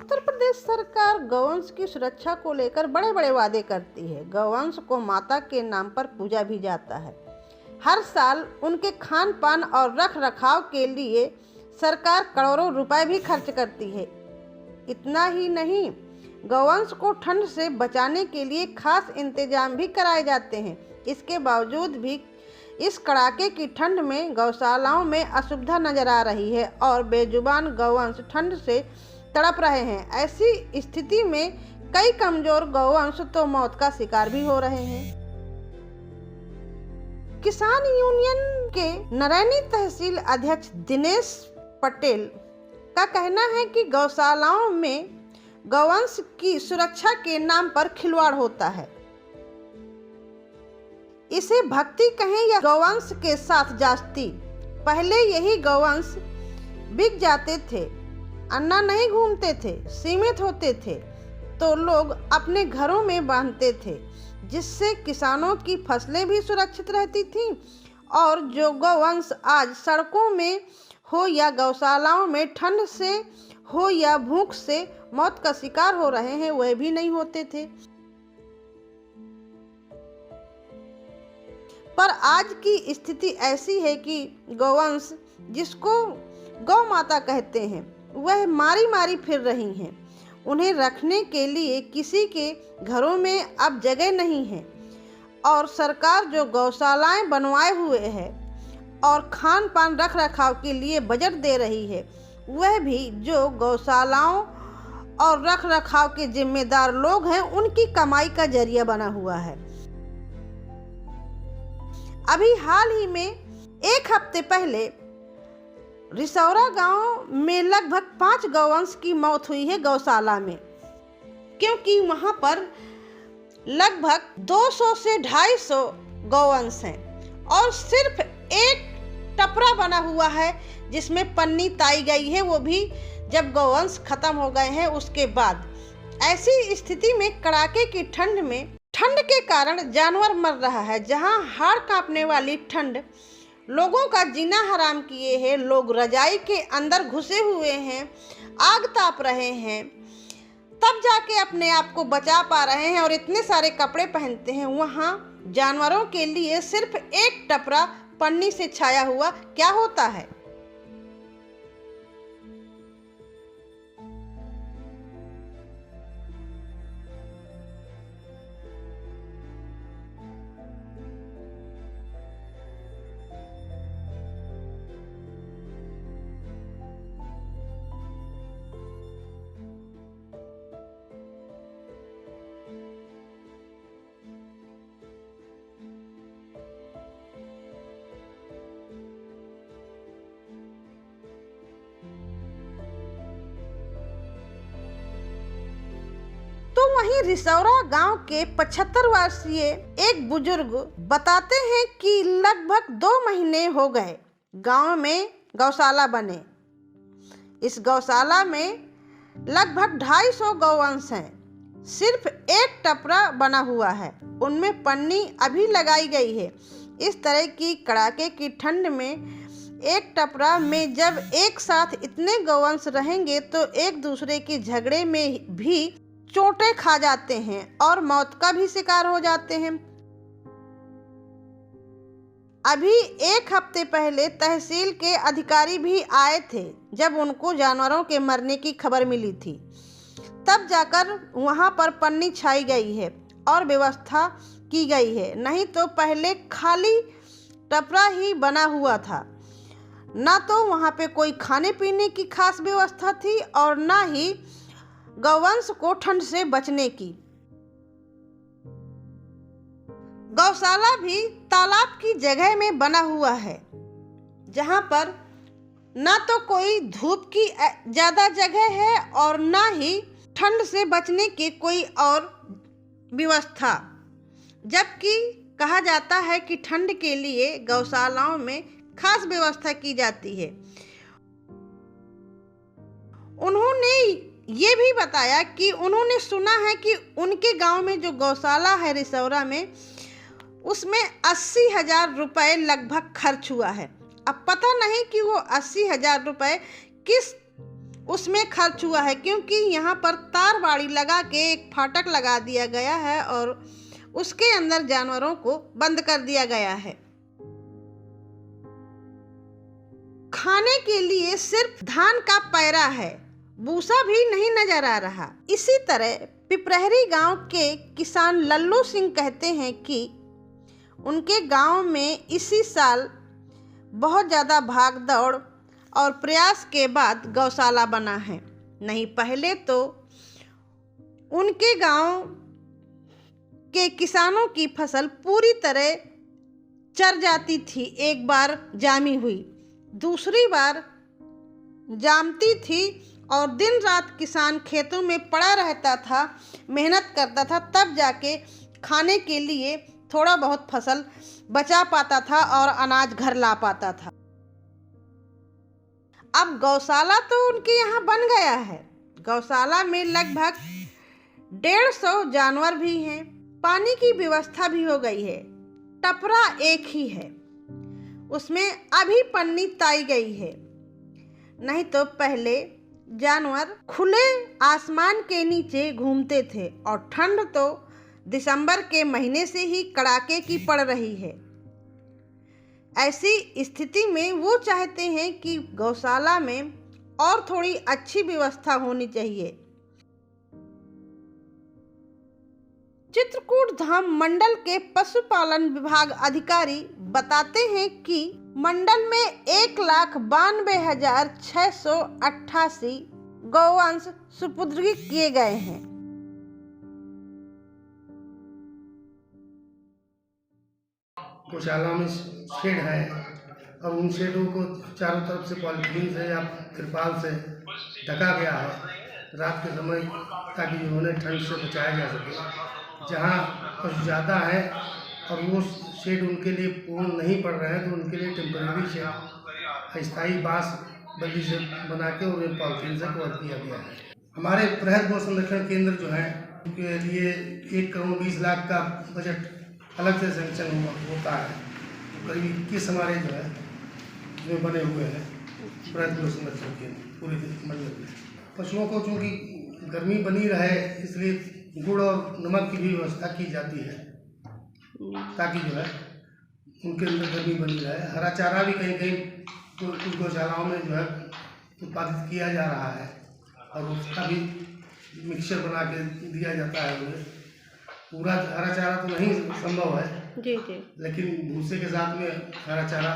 उत्तर प्रदेश सरकार गौवंश की सुरक्षा को लेकर बड़े बड़े वादे करती है। गौवंश को माता के नाम पर पूजा भी जाता है। हर साल उनके खान पान और रख रखाव के लिए सरकार करोड़ों रुपए भी खर्च करती है। इतना ही नहीं, गौवंश को ठंड से बचाने के लिए खास इंतजाम भी कराए जाते हैं। इसके बावजूद भी इस कड़ाके की ठंड में गौशालाओं में असुविधा नजर आ रही है और बेजुबान गौवंश ठंड से तड़प रहे हैं। ऐसी स्थिति में कई कमजोर गौवंश तो मौत का शिकार भी हो रहे हैं। किसान यूनियन के नरैनी तहसील अध्यक्ष दिनेश पटेल का कहना है कि गौशालाओं में गौवंश की सुरक्षा के नाम पर खिलवाड़ होता है। इसे भक्ति कहें या गौवंश के साथ जास्ती। पहले यही गौवंश बिक जाते थे, अन्ना नहीं घूमते थे, सीमित होते थे तो लोग अपने घरों में बांधते थे, जिससे किसानों की फसलें भी सुरक्षित रहती थीं। और जो गौवंश आज सड़कों में हो या गौशालाओं में ठंड से हो या भूख से मौत का शिकार हो रहे हैं, वह भी नहीं होते थे। पर आज की स्थिति ऐसी है कि गौवंश, जिसको गौ माता कहते हैं, वह मारी मारी फिर रही हैं। उन्हें रखने के लिए किसी के घरों में अब जगह नहीं है और सरकार जो गौशालाएं बनवाए हुए है और खान पान रख रखाव के लिए बजट दे रही है, वह भी जो गौशालाओं और रख रखाव के जिम्मेदार लोग हैं, उनकी कमाई का जरिया बना हुआ है। अभी हाल ही में एक हफ्ते पहले रिसौरा गांव में लगभग 5 गौवंश की मौत हुई है गौशाला में, क्योंकि वहां पर लगभग 200 से 250 गौवंश हैं और सिर्फ एक टपरा बना हुआ है जिसमें पन्नी ताई गई है, वो भी जब गौवंश खत्म हो गए हैं उसके बाद। ऐसी स्थिति में कड़ाके की ठंड में ठंड के कारण जानवर मर रहा है। जहां हाड़ कांपने वाली ठंड लोगों का जीना हराम किए है, लोग रजाई के अंदर घुसे हुए हैं, आग ताप रहे हैं, तब जाके अपने आप को बचा पा रहे हैं और इतने सारे कपड़े पहनते हैं, वहां जानवरों के लिए सिर्फ एक टपरा पन्नी से छाया हुआ क्या होता है। तो वहीं रिसौरा गांव के 75 वर्षीय एक बुजुर्ग बताते हैं कि लगभग 2 महीने हो गए गांव में गौशाला बने। इस गौशाला में लगभग 250 गौवंश हैं। सिर्फ एक टपरा बना हुआ है, उनमें पन्नी अभी लगाई गई है। इस तरह की कड़ाके की ठंड में एक टपरा में जब एक साथ इतने गौवंश रहेंगे तो एक दूसरे के झगड़े में भी चोटें खा जाते हैं और मौत का भी शिकार हो जाते हैं। अभी एक हफ्ते पहले तहसील के अधिकारी भी आए थे जब उनको जानवरों के मरने की खबर मिली थी, तब जाकर वहां पर पन्नी छाई गई है और व्यवस्था की गई है। नहीं तो पहले खाली टपरा ही बना हुआ था, ना तो वहां पे कोई खाने पीने की खास व्यवस्था थी और ना ही गौवंश को ठंड से बचने की। गौशाला भी तालाब की जगह में बना हुआ है, जहां पर ना तो कोई धूप की ज्यादा जगह है और ना ही ठंड से बचने की कोई और व्यवस्था। जबकि कहा जाता है कि ठंड के लिए गौशालाओं में खास व्यवस्था की जाती है। उन्होंने ये भी बताया कि उन्होंने सुना है कि उनके गांव में जो गौशाला है रिसौरा में, उसमें 80,000 रुपये लगभग खर्च हुआ है। अब पता नहीं कि वो 80,000 रुपये किस उसमें खर्च हुआ है, क्योंकि यहाँ पर तार बाड़ी लगा के एक फाटक लगा दिया गया है और उसके अंदर जानवरों को बंद कर दिया गया है। खाने के लिए सिर्फ धान का पैरा है, भूसा भी नहीं नजर आ रहा। इसी तरह पिपरहरी गांव के किसान लल्लू सिंह कहते हैं कि उनके गांव में इसी साल बहुत ज़्यादा भाग दौड़ और प्रयास के बाद गौशाला बना है। नहीं पहले तो उनके गांव के किसानों की फसल पूरी तरह चर जाती थी। एक बार जामी हुई, दूसरी बार जामती थी और दिन रात किसान खेतों में पड़ा रहता था, मेहनत करता था, तब जाके खाने के लिए थोड़ा बहुत फसल बचा पाता था और अनाज घर ला पाता था। अब गौशाला तो उनके यहाँ बन गया है। गौशाला में लगभग 150 जानवर भी हैं, पानी की व्यवस्था भी हो गई है। टपरा एक ही है, उसमें अभी पन्नी ताई गई है। नहीं तो पहले जानवर खुले आसमान के नीचे घूमते थे और ठंड तो दिसंबर के महीने से ही कड़ाके की पड़ रही है। ऐसी स्थिति में वो चाहते हैं कि गौशाला में और थोड़ी अच्छी व्यवस्था होनी चाहिए। चित्रकूट धाम मंडल के पशुपालन विभाग अधिकारी बताते हैं कि मंडल में 1,92,688 गौवंश सुपुर्दगी किए गए हैं। गौशाला में शेड है और उन शेडों को चारों तरफ से पॉलीथीन से या तिरपाल से ढका गया है रात के समय, ताकि उन्हें ठंड से बचाया जा सके। जहाँ पशु ज़्यादा है और वो शेड उनके लिए पूर्ण नहीं पड़ रहे हैं तो उनके लिए टेम्परेरी शेड अस्थायी बांस बल्ली से बना के उन्हें पॉलीथीन से कवर किया गया है। हमारे बृहद गौ संरक्षण केंद्र जो है उनके लिए 1,20,00,000 का बजट अलग से सेंक्शन होता है। करीब 21 हमारे जो है इसमें बने हुए हैं बृहद गौ संरक्षण केंद्र पूरे मंडल में। पशुओं को चूँकि गर्मी बनी रहे इसलिए गुड़ और नमक की भी व्यवस्था की जाती है, ताकि जो है उनके अंदर गर्मी बनी रहे। हरा चारा भी कहीं कहीं कुछ गौशालाओं में जो है उत्पादित किया जा रहा है और उसका भी मिक्सचर बना के दिया जाता है उन्हें। पूरा हरा चारा तो नहीं संभव है जी, लेकिन भूसे के साथ में हरा चारा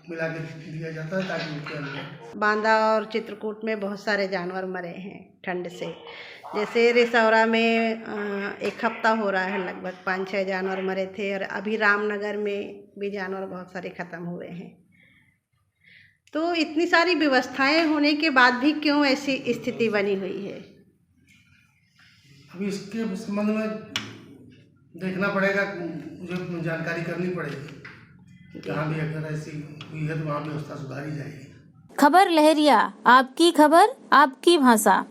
मिला के दिया जाता है ताकि उनके अंदर। बांदा और चित्रकूट में बहुत सारे जानवर मरे हैं ठंड से। जैसे रिसौरा में 1 हफ्ता हो रहा है, लगभग 5-6 जानवर मरे थे और अभी रामनगर में भी जानवर बहुत सारे ख़त्म हुए हैं। तो इतनी सारी व्यवस्थाएं होने के बाद भी क्यों ऐसी स्थिति बनी हुई है? अभी इसके संबंध में देखना पड़ेगा, मुझे जानकारी करनी पड़ेगी। जहाँ भी अगर ऐसी हुई है तो वहाँ व्यवस्था सुधारी जाएगी। खबर लहरिया, आपकी खबर आपकी भाषा।